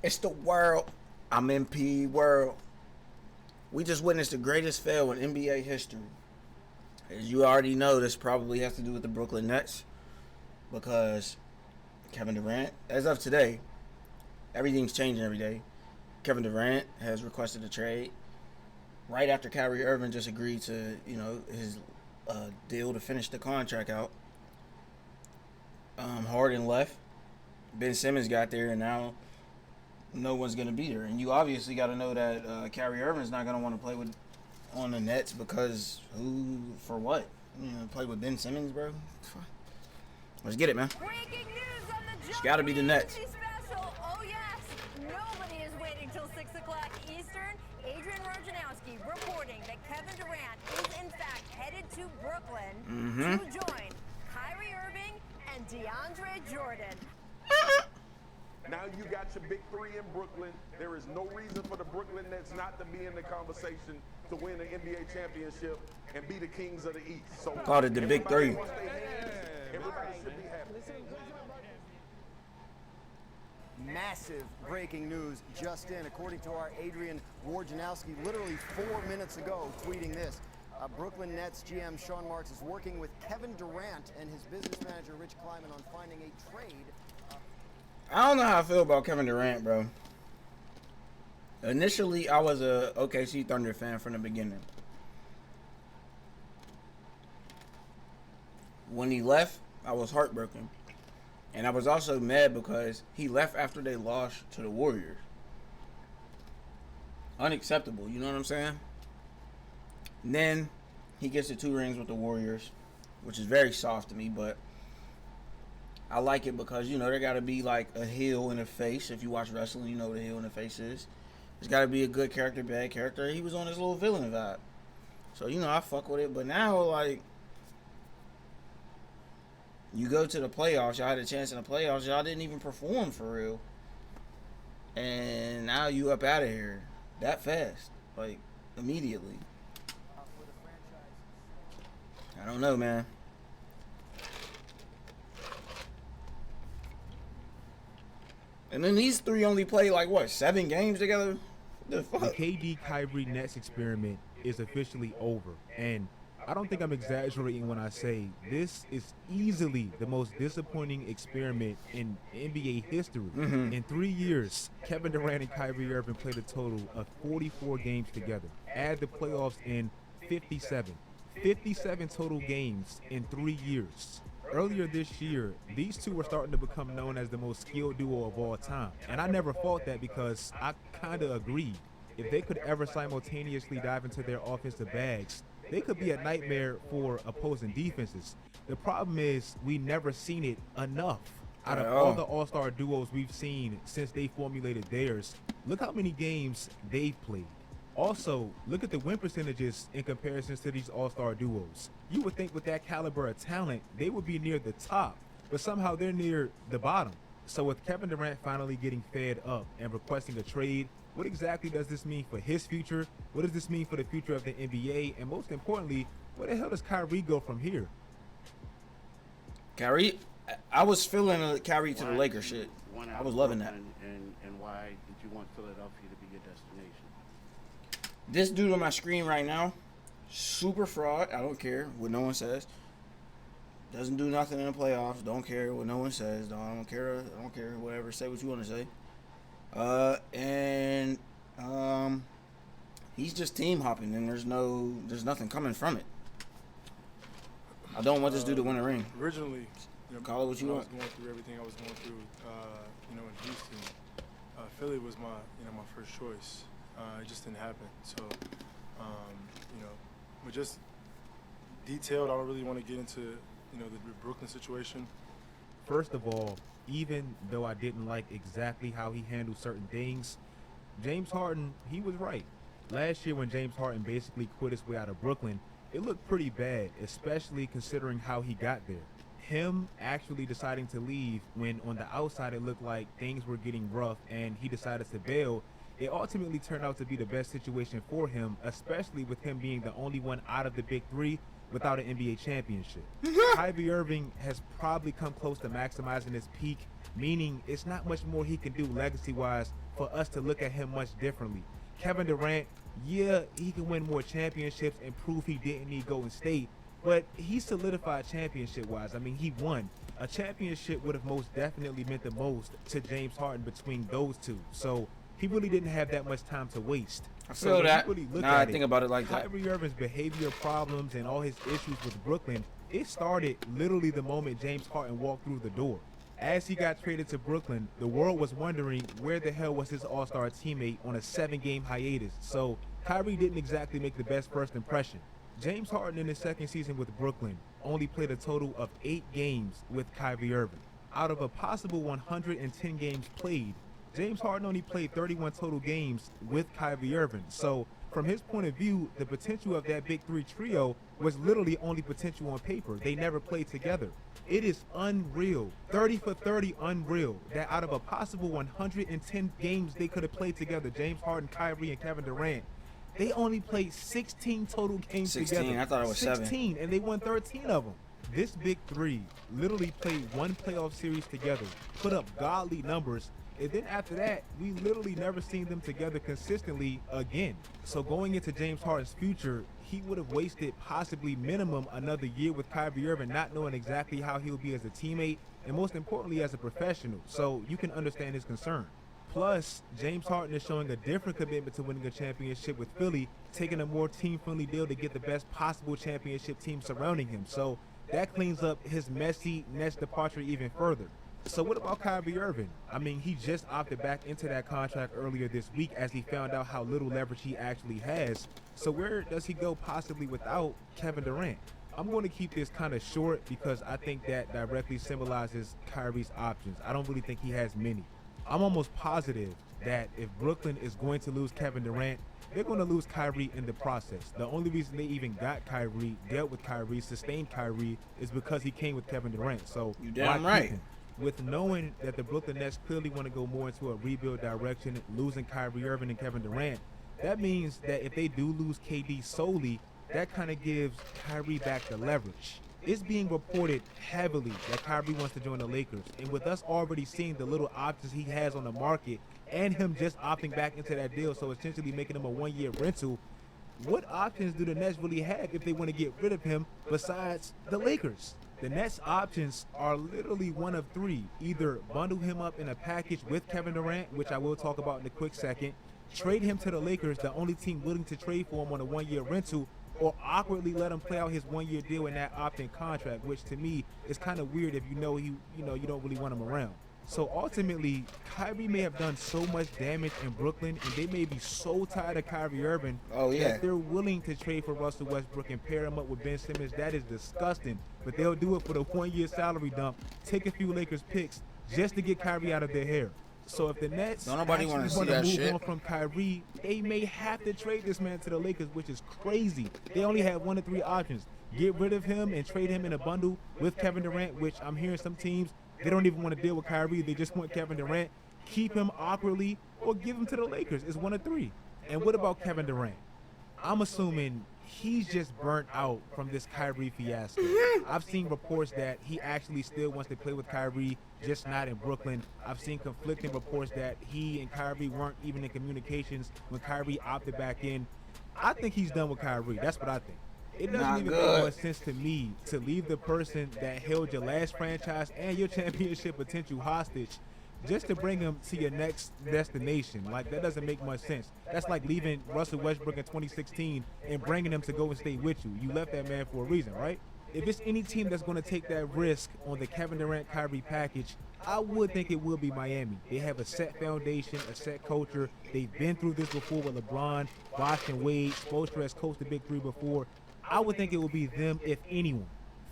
It's the world. I'm MP World. We just witnessed the greatest fail in NBA history. As you already know, this probably has to do with the Brooklyn Nets because Kevin Durant, as of today, everything's changing every day. Kevin Durant has requested a trade right after Kyrie Irving just agreed to, his deal to finish the contract out. Harden left. Ben Simmons got there, and now no one's going to be there. And you obviously got to know that Kyrie Irving's not going to want to play with on the Nets because who for what? Play with Ben Simmons, bro. Let's get it, man. Breaking news on the It's got to be the Nets. Special. Oh yes, nobody is waiting till 6 o'clock Eastern. Adrian Wojnarowski reporting that Kevin Durant is in fact headed to Brooklyn to join Kyrie Irving and DeAndre Jordan. Now you got your big three in Brooklyn. There is no reason for the Brooklyn Nets not to be in the conversation to win the NBA championship and be the kings of the East. So called it the big three. Everybody should be happy. Massive breaking news just in. According to our Adrian Wojnarowski, literally 4 minutes ago, tweeting this. Brooklyn Nets GM Sean Marks is working with Kevin Durant and his business manager Rich Kleiman on finding a trade. I don't know how I feel about Kevin Durant, bro. Initially, I was a OKC Thunder fan from the beginning. When he left, I was heartbroken. And I was also mad because he left after they lost to the Warriors. Unacceptable, you know what I'm saying? And then he gets the 2 rings with the Warriors, which is very soft to me, but I like it because, there got to be like a heel and a face. If you watch wrestling, you know what a heel and a face is. There's got to be a good character, bad character. He was on his little villain vibe. So, I fuck with it. But now, like, you go to the playoffs. Y'all had a chance in the playoffs. Y'all didn't even perform for real. And now you up out of here that fast. Like, immediately. I don't know, man. And then these three only play like what, 7 games together? What the fuck? The KD Kyrie Nets experiment is officially over, and I don't think I'm exaggerating when I say this is easily the most disappointing experiment in NBA history. In 3 years, Kevin Durant and Kyrie Irving played a total of 44 games together. Add the playoffs in 57. 57 total games in 3 years. Earlier this year, these two were starting to become known as the most skilled duo of all time. And I never fought that because I kind of agreed. If they could ever simultaneously dive into their offensive bags, they could be a nightmare for opposing defenses. The problem is we never seen it enough. Out of all the all-star duos we've seen since they formulated theirs, look how many games they've played. Also, look at the win percentages in comparison to these all-star duos. You would think with that caliber of talent, they would be near the top, but somehow they're near the bottom. So with Kevin Durant finally getting fed up and requesting a trade, what exactly does this mean for his future? What does this mean for the future of the NBA? And most importantly, where the hell does Kyrie go from here? Kyrie, I was feeling Kyrie to the Lakers shit. I was loving that. And why did you want Philadelphia to be your destination? This dude on my screen right now, super fraud. I don't care what no one says. Doesn't do nothing in the playoffs. Don't care what no one says. I don't care. Whatever. Say what you want to say. He's just team hopping, and there's nothing coming from it. I don't want this dude to win a ring. Originally, call it what you want. I was going through everything I was going through, in Houston. Philly was my first choice. It just didn't happen. So, but just detailed. I don't really want to get into, the Brooklyn situation. First of all, even though I didn't like exactly how he handled certain things, James Harden, he was right. Last year when James Harden basically quit his way out of Brooklyn, it looked pretty bad, especially considering how he got there. Him actually deciding to leave when on the outside it looked like things were getting rough and he decided to bail, it ultimately turned out to be the best situation for him, especially with him being the only one out of the big three without an NBA championship. Kyrie Irving has probably come close to maximizing his peak, meaning it's not much more he can do legacy-wise for us to look at him much differently. Kevin Durant, yeah, he can win more championships and prove he didn't need Golden State, but he solidified championship-wise. I mean, he won. A championship would have most definitely meant the most to James Harden between those two. So he really didn't have that much time to waste. I feel that. Now I think about it like that. Kyrie Irving's behavior problems and all his issues with Brooklyn, it started literally the moment James Harden walked through the door. As he got traded to Brooklyn, the world was wondering where the hell was his all-star teammate on a 7-game hiatus. So Kyrie didn't exactly make the best first impression. James Harden in his second season with Brooklyn only played a total of 8 games with Kyrie Irving. Out of a possible 110 games played, James Harden only played 31 total games with Kyrie Irving. So from his point of view, the potential of that big three trio was literally only potential on paper. They never played together. It is unreal, 30 for 30 unreal, that out of a possible 110 games they could have played together, James Harden, Kyrie, and Kevin Durant, they only played 16 total games 16, together. I thought it was 16, 7. and they won 13 of them. This big three literally played one playoff series together, put up godly numbers, and then after that, we literally never seen them together consistently again. So going into James Harden's future, he would have wasted possibly minimum another year with Kyrie Irving, not knowing exactly how he'll be as a teammate, and most importantly as a professional. So you can understand his concern. Plus, James Harden is showing a different commitment to winning a championship with Philly, taking a more team-friendly deal to get the best possible championship team surrounding him. So that cleans up his messy Nets departure even further. So what about Kyrie Irving? I mean, he just opted back into that contract earlier this week as he found out how little leverage he actually has. So where does he go possibly without Kevin Durant? I'm going to keep this kind of short because I think that directly symbolizes Kyrie's options. I don't really think he has many. I'm almost positive that if Brooklyn is going to lose Kevin Durant, they're going to lose Kyrie in the process. The only reason they even got Kyrie, dealt with Kyrie, sustained Kyrie, is because he came with Kevin Durant. So You damn why right. keep him? With knowing that the Brooklyn Nets clearly want to go more into a rebuild direction, losing Kyrie Irving and Kevin Durant, that means that if they do lose KD solely, that kind of gives Kyrie back the leverage. It's being reported heavily that Kyrie wants to join the Lakers, and with us already seeing the little options he has on the market and him just opting back into that deal, so essentially making him a one-year rental, what options do the Nets really have if they want to get rid of him besides the Lakers? The Nets' options are literally one of three. Either bundle him up in a package with Kevin Durant, which I will talk about in a quick second, trade him to the Lakers, the only team willing to trade for him on a one-year rental, or awkwardly let him play out his one-year deal in that opt-in contract, which to me is kind of weird if you know you don't really want him around. So ultimately, Kyrie may have done so much damage in Brooklyn, and they may be so tired of Kyrie Irving that they're willing to trade for Russell Westbrook and pair him up with Ben Simmons. That is disgusting, but they'll do it for the one-year salary dump, take a few Lakers picks just to get Kyrie out of their hair. So if the Nets Don't nobody wanna see want to that move shit. on from Kyrie, they may have to trade this man to the Lakers, which is crazy. They only have 1 of 3 options: get rid of him and trade him in a bundle with Kevin Durant, which I'm hearing some teams, they don't even want to deal with Kyrie. They just want Kevin Durant, keep him awkwardly, or give him to the Lakers. It's 1 of 3. And what about Kevin Durant? I'm assuming he's just burnt out from this Kyrie fiasco. I've seen reports that he actually still wants to play with Kyrie, just not in Brooklyn. I've seen conflicting reports that he and Kyrie weren't even in communications when Kyrie opted back in. I think he's done with Kyrie. That's what I think. It doesn't Not even good. make much sense to me to leave the person that held your last franchise and your championship potential hostage just to bring him to your next destination. Like, that doesn't make much sense. That's like leaving Russell Westbrook in 2016 and bringing him to go and stay with you. You left that man for a reason, right? If it's any team that's going to take that risk on the Kevin Durant-Kyrie package, I would think it will be Miami. They have a set foundation, a set culture. They've been through this before with LeBron, Bosh, and Wade. Spoelstra has coached the Big Three before. I would think it would be them, if anyone.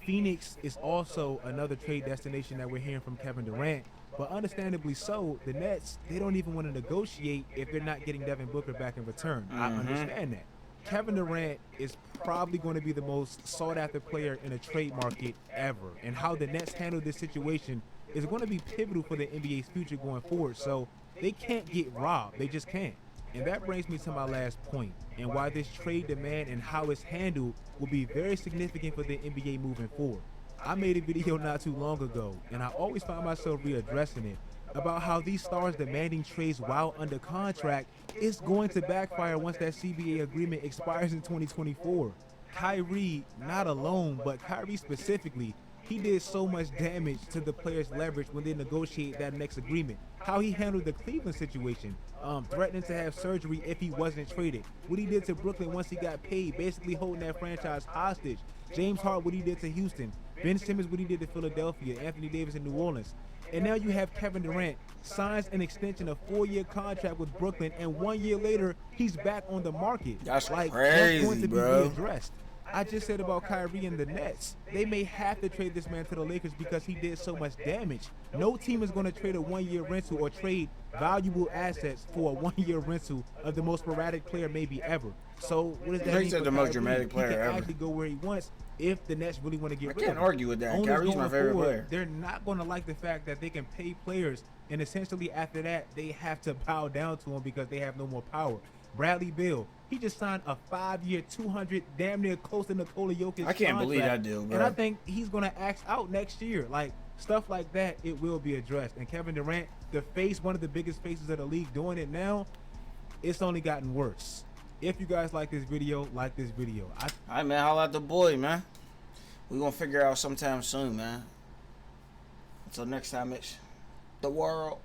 Phoenix is also another trade destination that we're hearing from Kevin Durant. But understandably so, the Nets, they don't even want to negotiate if they're not getting Devin Booker back in return. I understand that. Kevin Durant is probably going to be the most sought-after player in a trade market ever. And how the Nets handle this situation is going to be pivotal for the NBA's future going forward. So they can't get robbed. They just can't. And that brings me to my last point, and why this trade demand and how it's handled will be very significant for the NBA moving forward. I made a video not too long ago, and I always find myself readdressing it, about how these stars demanding trades while under contract is going to backfire once that CBA agreement expires in 2024. Kyrie, not alone, but Kyrie specifically, he did so much damage to the players' leverage when they negotiate that next agreement. How he handled the Cleveland situation, threatening to have surgery if he wasn't traded. What he did to Brooklyn once he got paid, basically holding that franchise hostage. James Harden, what he did to Houston. Ben Simmons, what he did to Philadelphia. Anthony Davis in New Orleans. And now you have Kevin Durant signs an extension, a 4-year contract with Brooklyn, and 1 year later he's back on the market. That's like, crazy, that's going to bro. be readdressed. I just said about Kyrie and the Nets. They may have to trade this man to the Lakers because he did so much damage. No team is going to trade a 1-year rental or trade valuable assets for a 1-year rental of the most sporadic player maybe ever. So what does that mean? He's the for most Kyrie? dramatic player he can ever. actually go where he wants if the Nets really want to get rid of him. I can't argue with that. Owners Kyrie's my going favorite forward, player. They're not going to like the fact that they can pay players, and essentially after that they have to bow down to him because they have no more power. Bradley Beal, he just signed a 5-year, 200, damn near close to Nikola Jokic. I can't believe contract, that deal, bro. And I think he's going to act out next year. Like, stuff like that, it will be addressed. And Kevin Durant, the face, one of the biggest faces of the league, doing it now, it's only gotten worse. If you guys like this video, like this video. All right, man, holla at the boy, man. We're going to figure out sometime soon, man. Until next time, it's the world.